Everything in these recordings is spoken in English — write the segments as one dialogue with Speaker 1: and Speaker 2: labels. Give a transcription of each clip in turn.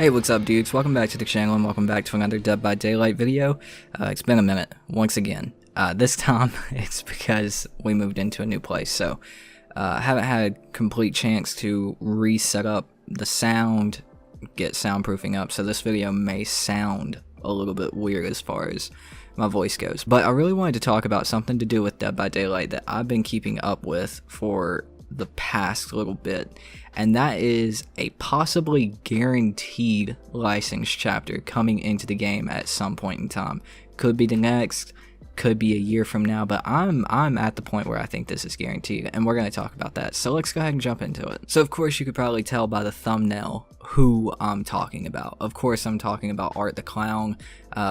Speaker 1: Hey, what's up dudes? Welcome back to the channel and welcome back to another Dead by Daylight video. It's been a minute, once again. This time, it's because we moved into a new place, so I haven't had a complete chance to reset up the sound, get soundproofing up, so this video may sound a little bit weird as far as my voice goes. But I really wanted to talk about something to do with Dead by Daylight that I've been keeping up with for the past little bit, and that is a possibly guaranteed license chapter coming into the game at some point in time. Could be the next, could be a year from now, but I'm at the point where I think this is guaranteed, and we're going to talk about that. So let's go ahead and jump into it. So of course you could probably tell by the thumbnail who I'm talking about. Of course I'm talking about Art the Clown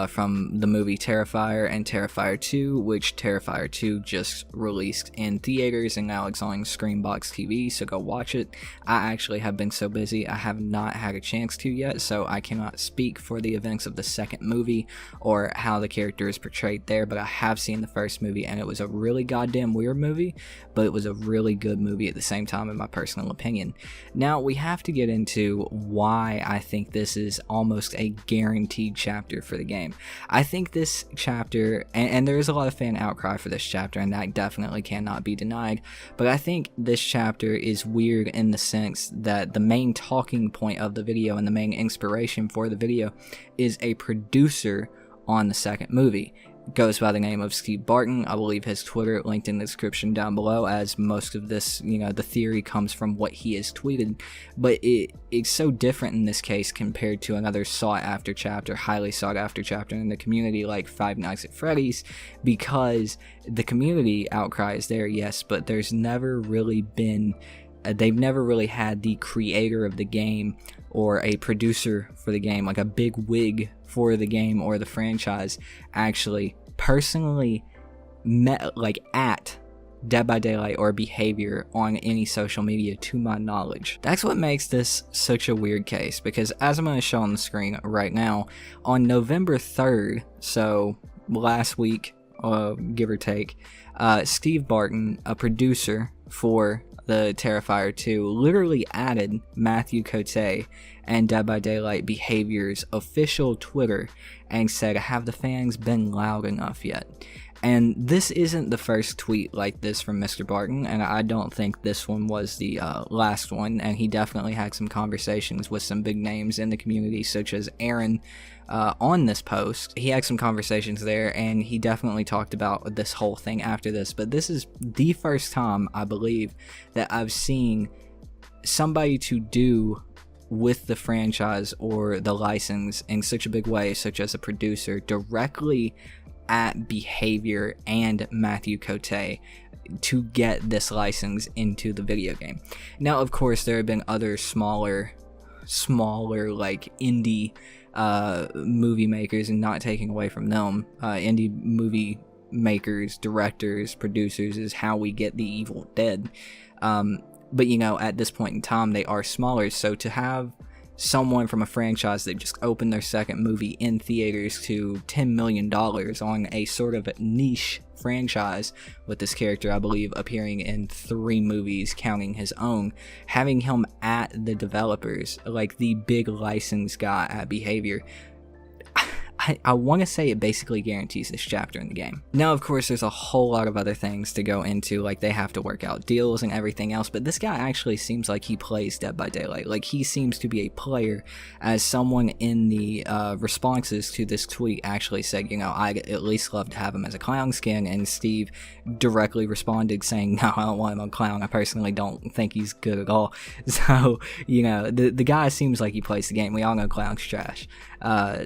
Speaker 1: from the movie Terrifier and Terrifier 2, which Terrifier 2 just released in theaters and now it's on Screenbox TV, so go watch it. I actually have been so busy I have not had a chance to yet, so I cannot speak for the events of the second movie or how the character is portrayed there, but I have seen the first movie and it was a really goddamn weird movie, but it was a really good movie at the same time in my personal opinion. Now we have to get into why I think this is almost a guaranteed chapter for the game. I think this chapter, and there is a lot of fan outcry for this chapter, and that definitely cannot be denied, but I think this chapter is weird in the sense that the main talking point of the video and the main inspiration for the video is a producer on the second movie. Goes by the name of Steve Barton. I will leave his Twitter linked in the description down below, as most of this, the theory comes from what he has tweeted, but it's so different in this case compared to another sought-after chapter, highly sought-after chapter in the community like Five Nights at Freddy's, because the community outcry is there, yes, but there's never really been, they've never really had the creator of the game or a producer for the game, like a big wig for the game or the franchise, actually personally met at Dead by Daylight or behavior on any social media to my knowledge. That's what makes this such a weird case, because as I'm going to show on the screen right now, on November 3rd, so last week, give or take, Steve Barton, a producer for the Terrifier 2, literally added Matthew Cote and Dead by Daylight Behavior's official Twitter and said, "Have the fans been loud enough yet?" And this isn't the first tweet like this from Mr. Barton, and I don't think this one was the last one, and he definitely had some conversations with some big names in the community, such as Aaron, on this post. He had some conversations there, and he definitely talked about this whole thing after this, but this is the first time, I believe, that I've seen somebody to do with the franchise or the license in such a big way, such as a producer, directly at Behavior and Matthew Cote to get this license into the video game. Now, of course, there have been other smaller like indie movie makers, and not taking away from them, indie movie makers, directors, producers is how we get the Evil Dead, but at this point in time they are smaller, so to have someone from a franchise that just opened their second movie in theaters to $10 million on a sort of niche franchise, with this character, I believe, appearing in 3 movies, counting his own, having him at the developers, like the big license guy at Behavior, I want to say it basically guarantees this chapter in the game. Now, of course, there's a whole lot of other things to go into, like they have to work out deals and everything else, but this guy actually seems like he plays Dead by Daylight. Like, he seems to be a player, as someone in the responses to this tweet actually said, I'd at least love to have him as a clown skin, and Steve directly responded saying, no, I don't want him on clown. I personally don't think he's good at all. So, the guy seems like he plays the game. We all know clown's trash.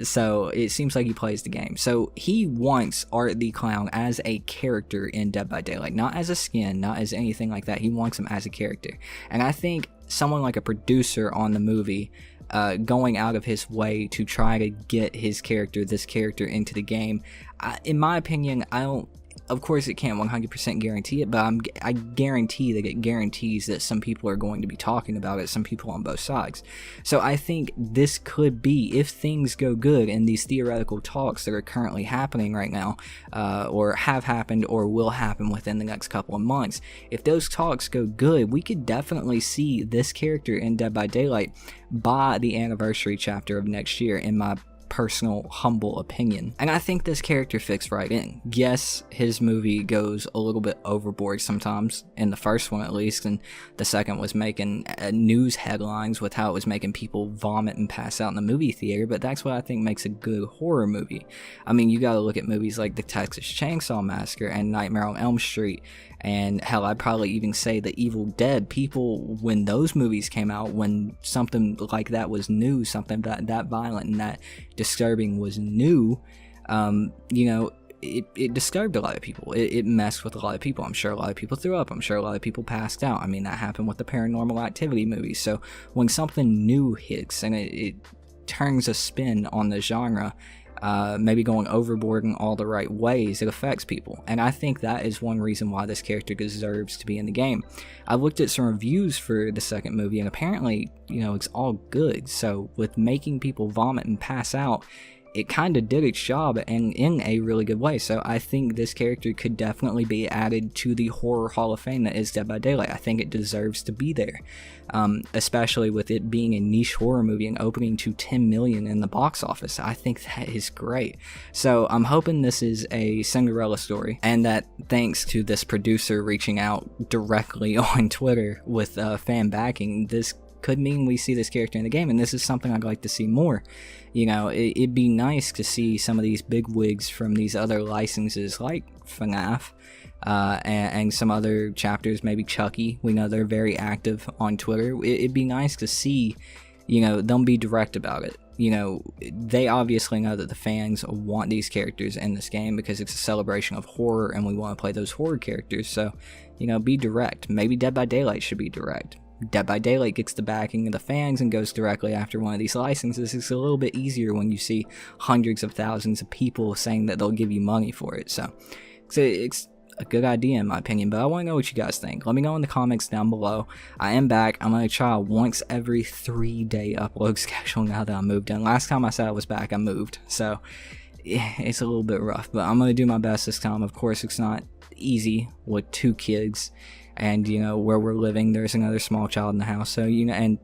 Speaker 1: So it seems like he plays the game. So he wants Art the Clown as a character in Dead by Daylight, not as a skin, not as anything like that. He wants him as a character. And I think someone like a producer on the movie, going out of his way to try to get this character into the game, in my opinion, of course, it can't 100% guarantee it, but I guarantee that it guarantees that some people are going to be talking about it, some people on both sides. So I think this could be, if things go good in these theoretical talks that are currently happening right now, or have happened or will happen within the next couple of months, if those talks go good, we could definitely see this character in Dead by Daylight by the anniversary chapter of next year, in my personal humble opinion. And I think this character fits right in. Yes, his movie goes a little bit overboard sometimes, in the first one at least, and the second was making news headlines with how it was making people vomit and pass out in the movie theater, but that's what I think makes a good horror movie. I mean, you gotta look at movies like the Texas Chainsaw Massacre and Nightmare on Elm Street, and hell, I'd probably even say The Evil Dead. People, when those movies came out, when something like that was new, something that violent and that disturbing was new, it disturbed a lot of people. It messed with a lot of people. I'm sure a lot of people threw up. I'm sure a lot of people passed out. I mean, that happened with the Paranormal Activity movies. So when something new hits and it turns a spin on the genre, maybe going overboard in all the right ways, it affects people. And I think that is one reason why this character deserves to be in the game. I looked at some reviews for the second movie, and apparently, it's all good. So with making people vomit and pass out, it kind of did its job, and in a really good way. So I think this character could definitely be added to the horror hall of fame that is Dead by Daylight. I think it deserves to be there, especially with it being a niche horror movie and opening to 10 million in the box office. I think that is great. So I'm hoping this is a Cinderella story, and that thanks to this producer reaching out directly on Twitter with fan backing, this could mean we see this character in the game, and this is something I'd like to see more. It'd be nice to see some of these big wigs from these other licenses like FNAF, and some other chapters, maybe Chucky. We know they're very active on Twitter. It'd be nice to see, them be direct about it. They obviously know that the fans want these characters in this game because it's a celebration of horror and we want to play those horror characters. So, be direct. Maybe Dead by Daylight should be direct. Dead by Daylight gets the backing of the fans and goes directly after one of these licenses. It's a little bit easier when you see hundreds of thousands of people saying that they'll give you money for it. So it's a good idea in my opinion, but I want to know what you guys think. Let me know in the comments down below. I am back. I'm going to try a once every 3-day upload schedule now that I moved in. Last time I said I was back, I moved. So it's a little bit rough, but I'm going to do my best this time. Of course, it's not easy with 2 kids. And, where we're living, there's another small child in the house. So, and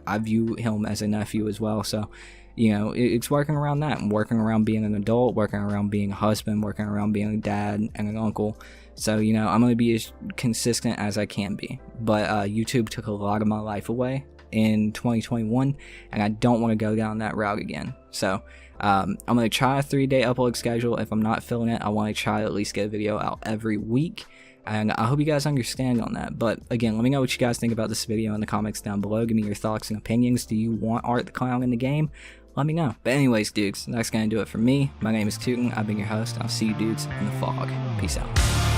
Speaker 1: I view him as a nephew as well. So, it's working around that. And working around being an adult, working around being a husband, working around being a dad and an uncle. So, I'm going to be as consistent as I can be. But YouTube took a lot of my life away in 2021. And I don't want to go down that route again. So, I'm going to try a 3-day upload schedule. If I'm not feeling it, I want to try to at least get a video out every week. And I hope you guys understand on that. But again, let me know what you guys think about this video in the comments down below. Give me your thoughts and opinions. Do you want Art the Clown in the game? Let me know. But anyways, dudes, that's going to do it for me. My name is Tooten. I've been your host. I'll see you dudes in the fog. Peace out.